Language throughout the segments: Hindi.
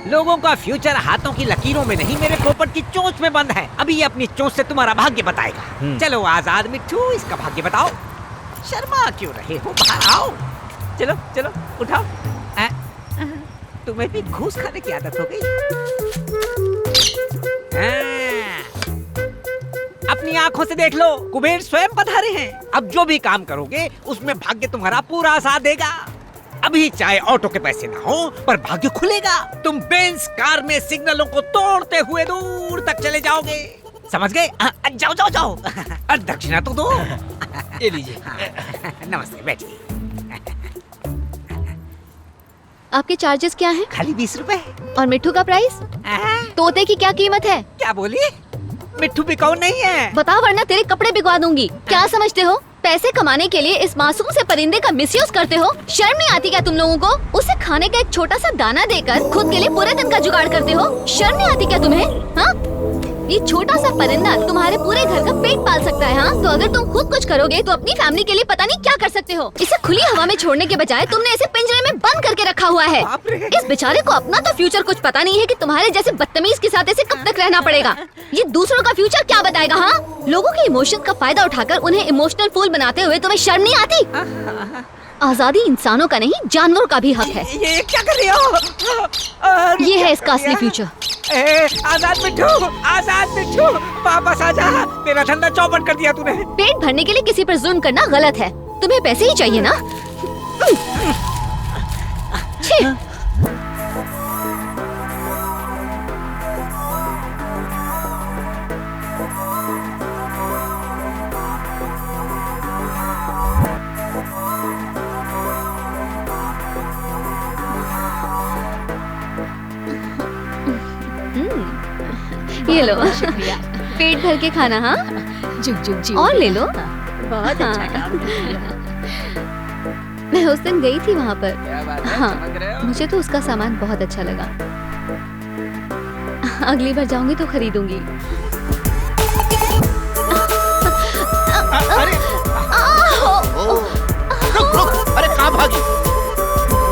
लोगों का फ्यूचर हाथों की लकीरों में नहीं, मेरे पोपट की चोंच में बंद है। अभी ये अपनी चोंच से तुम्हारा भाग्य बताएगा। चलो आजाद मिट्ठू, इसका भाग्य बताओ। शर्मा क्यों रहे हो, बाहर आओ। चलो चलो उठाओ। तुम्हें भी घूस खाने की आदत हो गई। अपनी आंखों से देख लो, कुबेर स्वयं पधारे हैं। अब जो भी काम करोगे उसमें भाग्य तुम्हारा पूरा साथ देगा। अभी चाहे ऑटो के पैसे ना हो पर भाग्य खुलेगा। तुम बेंज कार में सिग्नलों को तोड़ते हुए दूर तक चले जाओगे। समझ गए? जाओ जाओ जाओ। दक्षिणा तो दो। ये लीजिए। नमस्ते, बैठिए। आपके चार्जेस क्या हैं? खाली 20 रुपए। और मिट्ठू का प्राइस? तोते की क्या कीमत है? क्या बोली? मिट्ठू बिकाऊ नहीं है। बताओ वरना तेरे कपड़े बिकवा दूंगी। क्या समझते हो? पैसे कमाने के लिए इस मासूम से परिंदे का मिसयूज करते हो? शर्म नहीं आती क्या तुम लोगों को? उसे खाने का एक छोटा सा दाना देकर खुद के लिए पूरे दिन का जुगाड़ करते हो? शर्म नहीं आती क्या तुम्हें? हाँ, ये छोटा सा परिंदा तुम्हारे पूरे घर का पेट पाल सकता है। हाँ, तो अगर तुम खुद कुछ करोगे तो अपनी फैमिली के लिए पता नहीं क्या कर सकते हो। इसे खुली हवा में छोड़ने के बजाय तुमने इसे पिंजरे में बंद करके रखा हुआ है। इस बेचारे को अपना तो फ्यूचर कुछ पता नहीं है कि तुम्हारे जैसे बदतमीज के साथ इसे कब तक रहना पड़ेगा। ये दूसरों का फ्यूचर क्या बताएगा? हाँ, लोगों के इमोशन का फायदा उठाकर उन्हें इमोशनल फूल बनाते हुए तुम्हें शर्म नहीं आती? आजादी इंसानों का नहीं, जानवरों का भी हक है। ये क्या कर रही हो? ये है इसका असली फ्यूचर। आजाद मिट्ठू, आजाद मिट्ठू, वापस आजा। मेरा धंधा चौपट कर दिया तूने। पेट भरने के लिए किसी पर जुल्म करना गलत है। तुम्हें पैसे ही चाहिए ना? छी। ये लो, पेट भर के खाना। हाँ, जुग जुग जी। और ले लो। बहुत अच्छा काम किया। मैं उस दिन गई थी वहाँ पर। क्या बात है, हाँ, चमक रहे हो। मुझे तो उसका सामान बहुत अच्छा लगा। अगली बार जाऊंगी तो खरीदूंगी। अरे रुक रुक, अरे कहाँ भागी?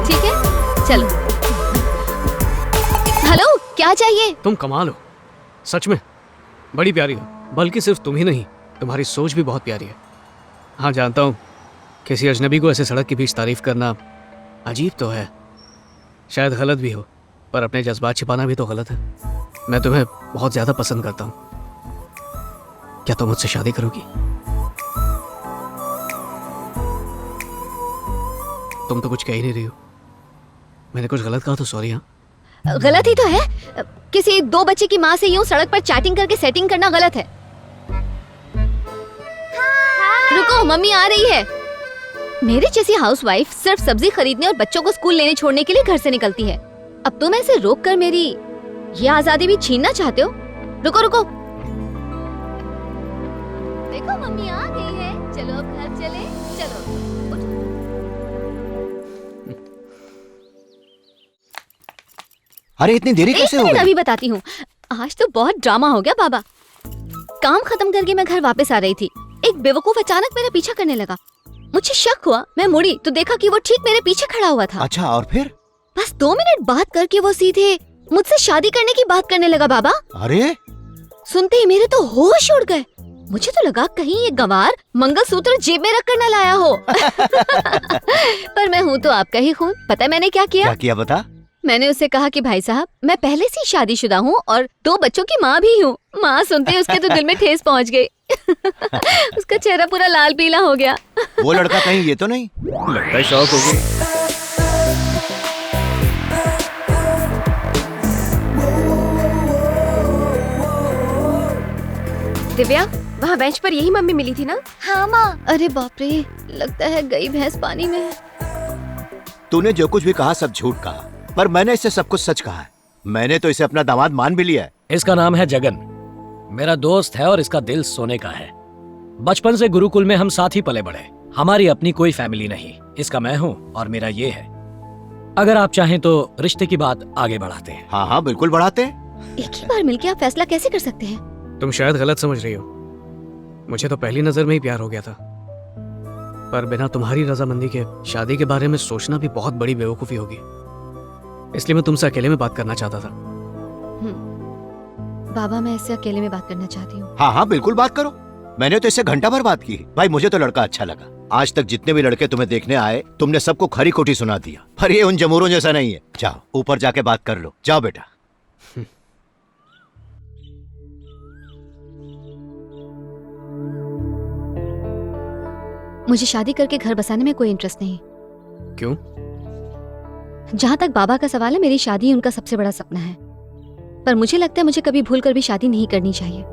ठीक है, चलो। हेलो, क्या चाहिए? तुम कमाल हो, सच में बड़ी प्यारी हो। बल्कि सिर्फ तुम ही नहीं, तुम्हारी सोच भी बहुत प्यारी है। हाँ जानता हूँ, किसी अजनबी को ऐसे सड़क के बीच तारीफ करना अजीब तो है, शायद गलत भी हो, पर अपने जज्बात छिपाना भी तो गलत है। मैं तुम्हें बहुत ज़्यादा पसंद करता हूँ। क्या तुम मुझसे शादी करोगी? तुम तो कुछ कह ही नहीं रही हो। मैंने कुछ गलत कहा तो सॉरी। हाँ, गलत ही तो है। किसी 2 बच्चे की माँ से यूं सड़क पर चैटिंग करके सेटिंग करना गलत है। रुको, मम्मी आ रही है। मेरे जैसी हाउसवाइफ सिर्फ सब्जी खरीदने और बच्चों को स्कूल लेने छोड़ने के लिए घर से निकलती है। अब तुम ऐसे रोक कर मेरी ये आजादी भी छीनना चाहते हो? रुको रुको, देखो मम्मी आ गई है। चलो अब घर चले। चलो अरे इतनी देरी कैसे हो गई? अभी बताती हूँ। आज तो बहुत ड्रामा हो गया बाबा। काम खत्म करके मैं घर वापस आ रही थी, एक बेवकूफ अचानक मेरा पीछा करने लगा। मुझे शक हुआ, मैं मुड़ी तो देखा कि वो ठीक मेरे पीछे खड़ा हुआ था। अच्छा, और फिर? बस 2 मिनट बात करके वो सीधे मुझसे शादी करने की बात करने लगा बाबा। अरे सुनते ही मेरे तो होश उड़ गए। मुझे तो लगा कहीं ये गंवार मंगलसूत्र जेब में रख कर न लाया हो। पर मैं हूँ तो आपका ही खून। पता है मैंने क्या किया? क्या किया बता? मैंने उससे कहा कि भाई साहब, मैं पहले से ही शादीशुदा हूँ और 2 बच्चों की माँ भी हूँ। माँ सुनते ही उसके तो दिल में ठेस पहुँच गई। उसका चेहरा पूरा लाल पीला हो गया। वो लड़का कहीं ये तो नहीं? लगता है शौक हो गई। दिव्या, वहाँ बेंच पर यही मम्मी मिली थी ना? हाँ माँ। अरे बाप रे, लगता है गई भैंस पानी में। तूने जो कुछ भी कहा सब झूठ कहा, पर मैंने इससे सब कुछ सच कहा है। मैंने तो इसे अपना दामाद मान भी लिया है। इसका नाम है जगन, मेरा दोस्त है और इसका दिल सोने का है। बचपन से गुरुकुल में हम साथ ही पले बढ़े। हमारी अपनी कोई फैमिली नहीं, इसका मैं हूँ और मेरा ये है। अगर आप चाहें तो रिश्ते की बात आगे बढ़ाते हैं। हाँ हाँ बिल्कुल बढ़ाते हैं। एक ही बार मिलके आप फैसला कैसे कर सकते हैं? तुम शायद गलत समझ रही हो। मुझे तो पहली नजर में ही प्यार हो गया था, पर बिना तुम्हारी रजामंदी के शादी के बारे में सोचना भी बहुत बड़ी बेवकूफी होगी। इसलिए मैं तुमसे अकेले में बात करना चाहता था। बाबा, मैं इससे अकेले में बात करना चाहती हूँ। हाँ हाँ बिल्कुल बात करो। मैंने तो इससे घंटा भर बात की। भाई मुझे तो लड़का अच्छा लगा। आज तक जितने भी लड़के तुम्हें देखने आए तुमने सबको खरी खोटी सुना दिया, पर ये उन जमूरों जैसा नहीं है। जाओ ऊपर जाके बात कर लो, जाओ बेटा। मुझे शादी करके घर बसाने में कोई इंटरेस्ट नहीं। क्यों? जहाँ तक बाबा का सवाल है, मेरी शादी उनका सबसे बड़ा सपना है, पर मुझे लगता है मुझे कभी भूल कर भी शादी नहीं करनी चाहिए।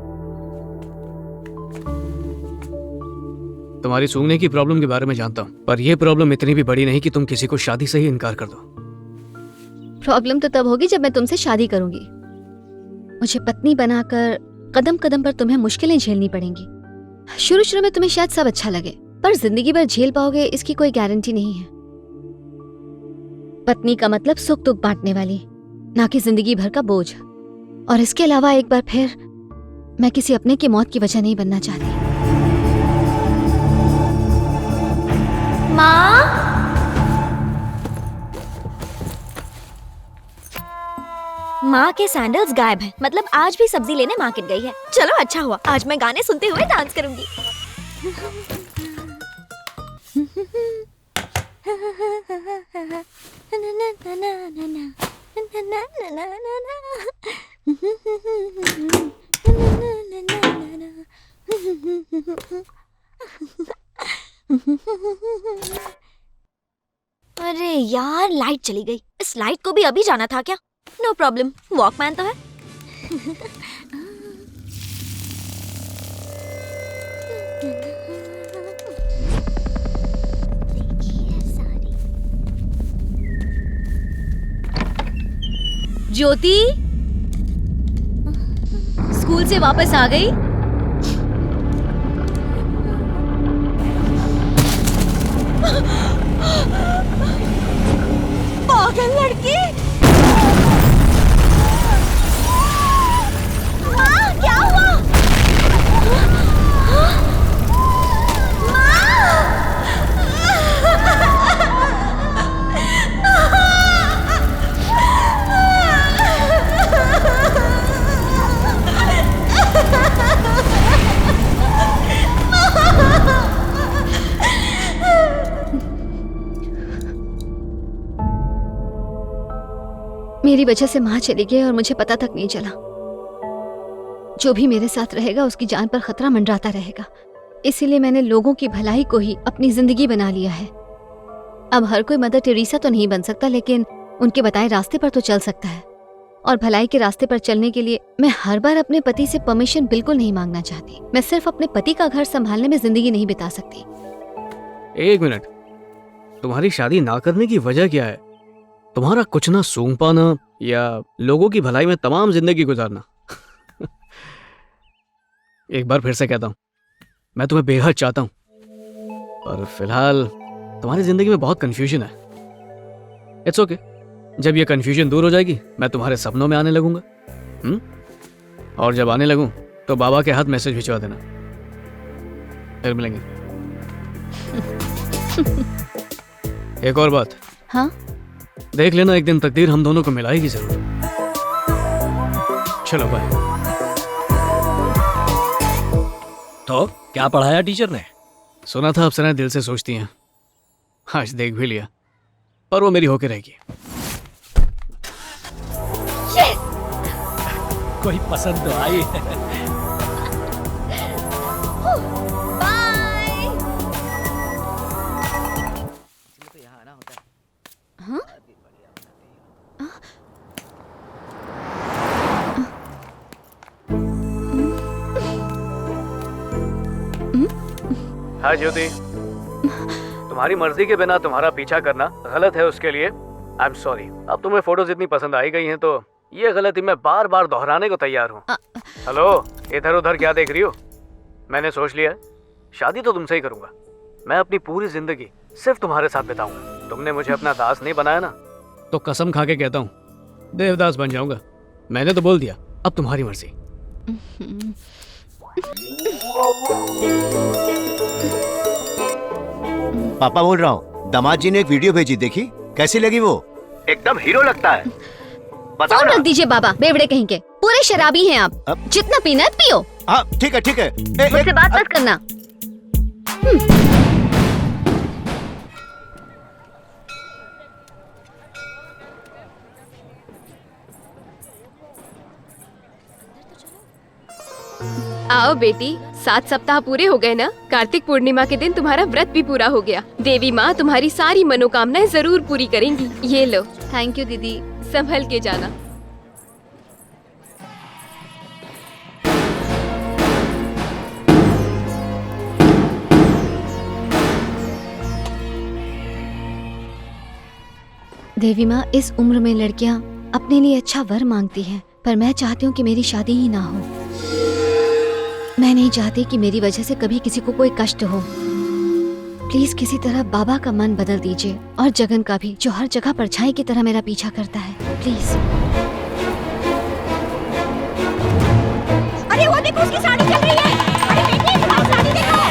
तुम्हारी सूंघने की प्रॉब्लम के बारे में जानता हूँ, पर यह प्रॉब्लम इतनी भी बड़ी नहीं कि तुम किसी को शादी से ही इनकार कर दो। प्रॉब्लम तो तब होगी जब मैं तुमसे शादी करूंगी। मुझे पत्नी बनाकर कदम कदम पर तुम्हें मुश्किलें झेलनी पड़ेंगी। शुरू शुरू में तुम्हें शायद सब अच्छा लगे, पर जिंदगी भर झेल पाओगे इसकी कोई गारंटी नहीं है। पत्नी का मतलब सुख दुख बांटने वाली, ना कि जिंदगी भर का बोझ। और इसके अलावा एक बार फिर मैं किसी अपने की मौत की वजह नहीं बनना चाहती। माँ, माँ के सैंडल्स गायब हैं। मतलब आज भी सब्जी लेने मार्केट गई है। चलो अच्छा हुआ, आज मैं गाने सुनते हुए डांस करूंगी। अरे यार, लाइट चली गई। इस लाइट को भी अभी जाना था क्या? नो प्रॉब्लम, वॉकमैन तो है। ज्योति स्कूल से वापस आ गई? पागल लड़की! माँ, क्या हुआ? मेरी वजह से माँ चली गई और मुझे पता तक नहीं चला। जो भी मेरे साथ रहेगा उसकी जान पर खतरा मंडराता रहेगा। इसीलिए मैंने लोगों की भलाई को ही अपनी जिंदगी बना लिया है। अब हर कोई मदर टेरेसा तो नहीं बन सकता, लेकिन उनके बताए रास्ते पर तो चल सकता है। और भलाई के रास्ते पर चलने के लिए मैं हर बार अपने पति से परमिशन बिल्कुल नहीं मांगना चाहती। मैं सिर्फ अपने पति का घर संभालने में जिंदगी नहीं बिता सकती। एक मिनट, तुम्हारी शादी ना करने की वजह क्या है? तुम्हारा कुछ ना सूंघ पाना या लोगों की भलाई में तमाम जिंदगी गुजारना? एक बार फिर से कहता हूं, मैं तुम्हें बेहद चाहता हूं, पर फिलहाल तुम्हारी जिंदगी में बहुत कंफ्यूजन है। इट्स ओके, जब ये कंफ्यूजन दूर हो जाएगी मैं तुम्हारे सपनों में आने लगूंगा। और जब आने लगूं तो बाबा के हाथ मैसेज भिजवा देना, फिर मिलेंगे। एक और बात, हाँ? देख लेना, एक दिन तकदीर हम दोनों को मिलाएगी जरूर। चलो बाय। तो क्या पढ़ाया टीचर ने? सुना था अप्सराएं दिल से सोचती हैं, आज देख भी लिया, पर वो मेरी होके रहेगी। कोई पसंद तो आई? हाँ ज्योति, तुम्हारी मर्जी के बिना तुम्हारा पीछा करना गलत है, उसके लिए आई एम सॉरी। अब तुम्हें फोटोज इतनी पसंद आई गई हैं तो ये गलती मैं बार बार दोहराने को तैयार हूँ। हेलो, इधर उधर क्या देख रही हो? मैंने सोच लिया, शादी तो तुमसे ही करूंगा। मैं अपनी पूरी जिंदगी सिर्फ तुम्हारे साथ बिताऊंगा। तुमने मुझे अपना दास नहीं बनाया ना, तो कसम खा के कहता हूँ देवदास बन जाऊंगा। मैंने तो बोल दिया, अब तुम्हारी मर्जी। पापा बोल रहा हूँ, दामाद जी ने एक वीडियो भेजी, देखी? कैसी लगी वो? एकदम हीरो लगता है। बताओ फोन ना। रख दीजिए बाबा, बेवड़े कहीं के। पूरे शराबी हैं आप। अब- जितना पीना है पियो, हाँ ठीक है ठीक है। मुझसे बात मत करना। आओ बेटी, 7 सप्ताह पूरे हो गए ना। कार्तिक पूर्णिमा के दिन तुम्हारा व्रत भी पूरा हो गया। देवी माँ तुम्हारी सारी मनोकामनाएं जरूर पूरी करेंगी। ये लो, थैंक यू दीदी। संभल के जाना। देवी माँ, इस उम्र में लड़कियाँ अपने लिए अच्छा वर मांगती हैं, पर मैं चाहती हूँ कि मेरी शादी ही ना हो। मैं नहीं चाहती कि मेरी वजह से कभी किसी को कोई कष्ट हो। प्लीज किसी तरह बाबा का मन बदल दीजिए, और जगन का भी, जो हर जगह परछाई की तरह मेरा पीछा करता है। प्लीज। अरे वो देखो, उसकी साड़ी चल रही है। अरे बेटी, तुम्हारी साड़ी देखो।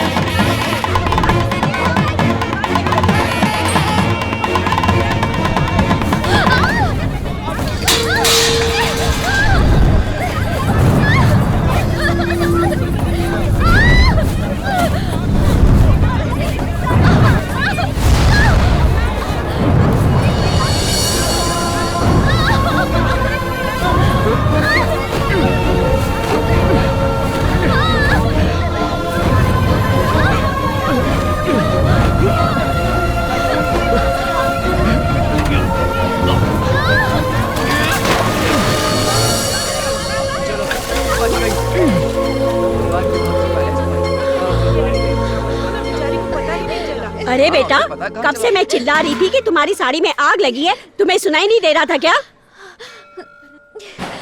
अरे बेटा, कब से मैं चिल्ला रही थी कि तुम्हारी साड़ी में आग लगी है। तुम्हें सुनाई नहीं दे रहा था क्या?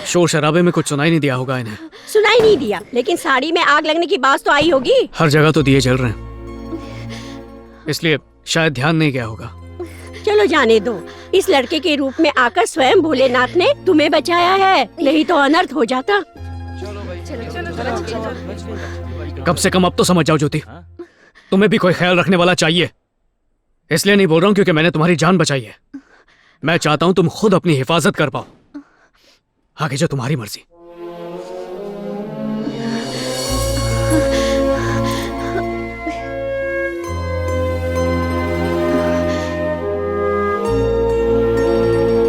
शोर शराबे में कुछ सुनाई नहीं दिया होगा इन्हें। सुनाई नहीं दिया, लेकिन साड़ी में आग लगने की बात तो आई होगी। हर जगह तो दिए जल रहे हैं, इसलिए शायद ध्यान नहीं गया होगा। चलो जाने दो। इस लड़के के रूप में आकर स्वयं भोलेनाथ ने तुम्हें बचाया है, नहीं तो अनर्थ हो जाता। कम से कम अब तो समझ जाओ ज्योति, तुम्हें भी कोई ख्याल रखने वाला चाहिए। इसलिए नहीं बोल रहा हूँ क्योंकि मैंने तुम्हारी जान बचाई है। मैं चाहता हूँ तुम खुद अपनी हिफाजत कर पाओ। आगे जो तुम्हारी मर्जी।